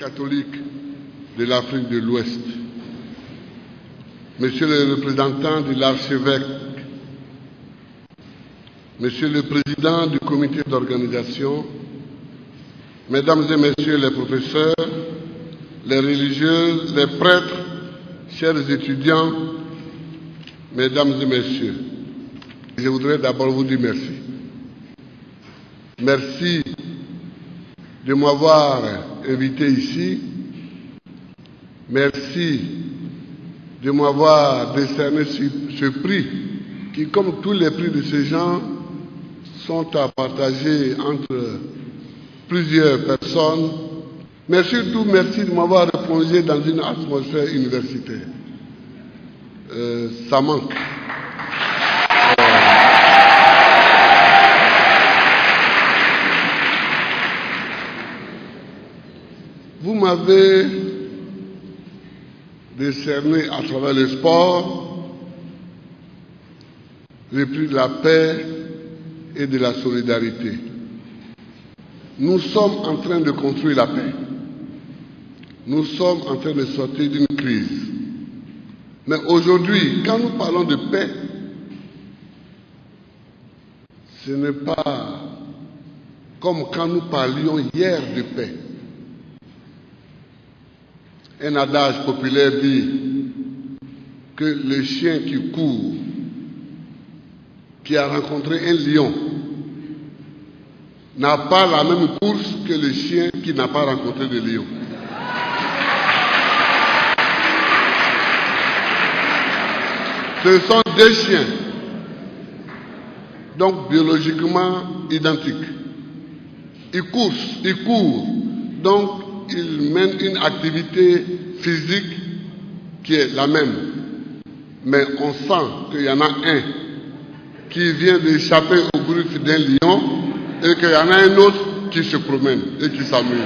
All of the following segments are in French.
catholique de l'Afrique de l'Ouest, Monsieur le représentant de l'archevêque, Monsieur le président du comité d'organisation, Mesdames et Messieurs les professeurs, les religieuses, les prêtres, chers étudiants, Mesdames et Messieurs, je voudrais d'abord vous dire merci. Merci de m'avoir invité ici. Merci de m'avoir décerné ce prix qui, comme tous les prix de ce genre, sont à partager entre plusieurs personnes. Mais surtout, merci de m'avoir plongé dans une atmosphère universitaire. Ça manque. Vous m'avez décerné à travers le sport le prix de la paix et de la solidarité. Nous sommes en train de construire la paix. Nous sommes en train de sortir d'une crise. Mais aujourd'hui, quand nous parlons de paix, ce n'est pas comme quand nous parlions hier de paix. Un adage populaire dit que le chien qui court, qui a rencontré un lion, n'a pas la même course que le chien qui n'a pas rencontré de lion. Ce sont deux chiens, donc biologiquement identiques. Ils courent, donc ils mènent une activité physique qui est la même. Mais on sent qu'il y en a un qui vient d'échapper au griffes d'un lion et qu'il y en a un autre qui se promène et qui s'amuse.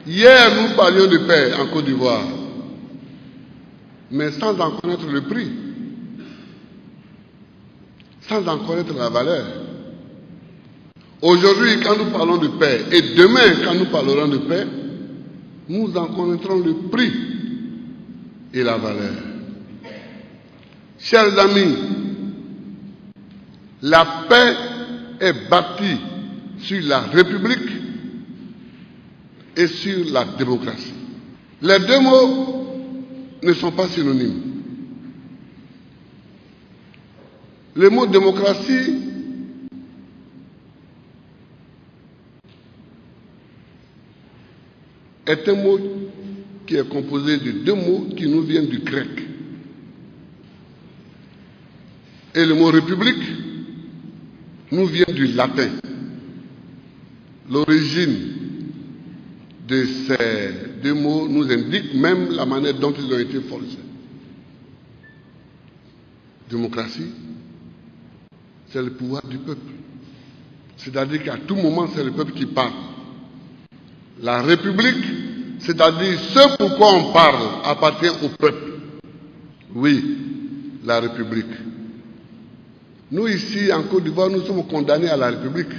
Hier, nous parlions de paix en Côte d'Ivoire, mais sans en connaître le prix, sans en connaître la valeur. Aujourd'hui, quand nous parlons de paix, et demain, quand nous parlerons de paix, nous en connaîtrons le prix et la valeur. Chers amis, la paix est bâtie sur la République et sur la démocratie. Les deux mots ne sont pas synonymes. Le mot démocratie est un mot qui est composé de deux mots qui nous viennent du grec. Et le mot république nous vient du latin. L'origine de ces deux mots nous indique même la manière dont ils ont été forgés. Démocratie, c'est le pouvoir du peuple. C'est-à-dire qu'à tout moment, c'est le peuple qui parle. La République, c'est-à-dire ce pourquoi on parle, appartient au peuple. Oui, la République. Nous ici, en Côte d'Ivoire, nous sommes condamnés à la République.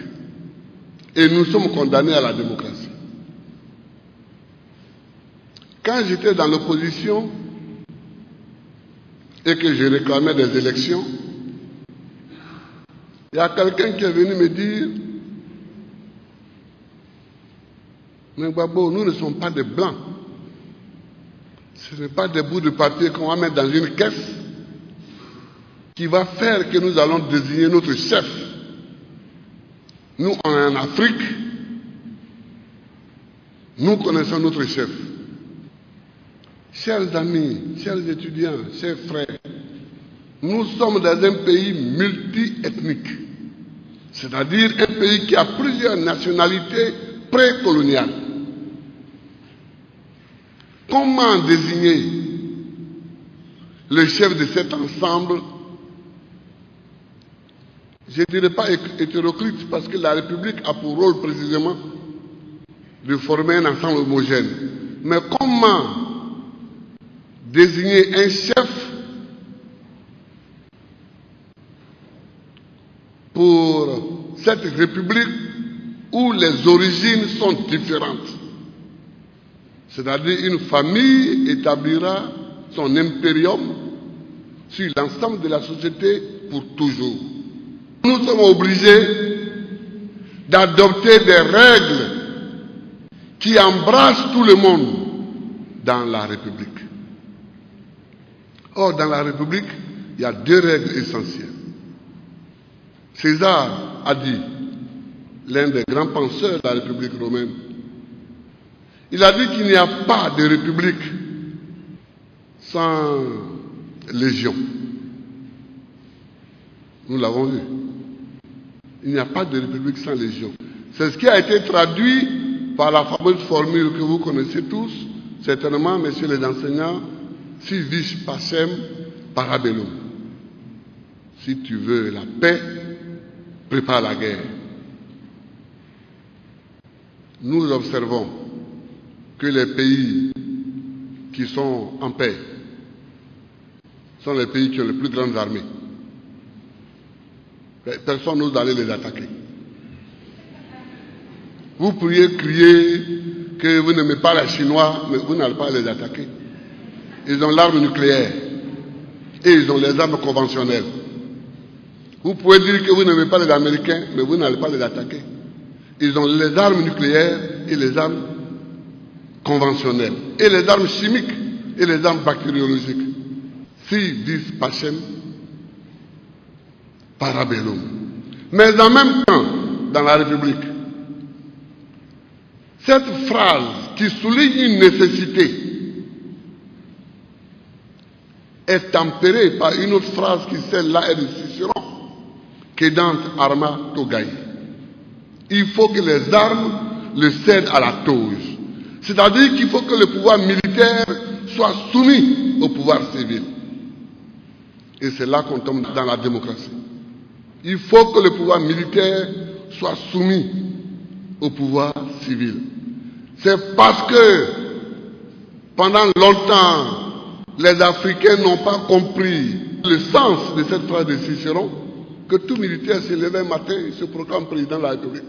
Et nous sommes condamnés à la démocratie. Quand j'étais dans l'opposition et que je réclamais des élections, il y a quelqu'un qui est venu me dire: mais Babo, nous ne sommes pas des blancs. Ce n'est pas des bouts de papier qu'on va mettre dans une caisse qui va faire que nous allons désigner notre chef. Nous, en Afrique, nous connaissons notre chef. Chers amis, chers étudiants, chers frères, nous sommes dans un pays multi-ethnique, c'est-à-dire un pays qui a plusieurs nationalités précoloniales. Comment désigner le chef de cet ensemble? Je ne dirais pas hétéroclite, parce que la République a pour rôle précisément de former un ensemble homogène. Mais comment désigner un chef pour cette République où les origines sont différentes. C'est-à-dire une famille établira son impérium sur l'ensemble de la société pour toujours. Nous sommes obligés d'adopter des règles qui embrassent tout le monde dans la République. Or, dans la République, il y a deux règles essentielles. César a dit, l'un des grands penseurs de la République romaine, il a dit qu'il n'y a pas de république sans légion. Nous l'avons vu. Il n'y a pas de république sans légion. C'est ce qui a été traduit par la fameuse formule que vous connaissez tous, certainement, messieurs les enseignants, si vis pacem parabellum. Si tu veux la paix, prépare la guerre. Nous observons que les pays qui sont en paix sont les pays qui ont les plus grandes armées. Personne n'ose aller les attaquer. Vous pourriez crier que vous n'aimez pas les Chinois, mais vous n'allez pas les attaquer. Ils ont l'arme nucléaire et ils ont les armes conventionnelles. Vous pouvez dire que vous n'aimez pas les Américains, mais vous n'allez pas les attaquer. Ils ont les armes nucléaires et les armes conventionnelles, et les armes chimiques et les armes bactériologiques. Si vis pacem parabellum. Mais en même temps, dans la République, cette phrase qui souligne une nécessité est tempérée par une autre phrase qui celle-là est de Cicéron, Quedant arma togai. Il faut que les armes le cèdent à la toge. C'est-à-dire qu'il faut que le pouvoir militaire soit soumis au pouvoir civil. Et c'est là qu'on tombe dans la démocratie. Il faut que le pouvoir militaire soit soumis au pouvoir civil. C'est parce que pendant longtemps, les Africains n'ont pas compris le sens de cette phrase de Cicéron que tout militaire se lève un matin et se proclame président de la République.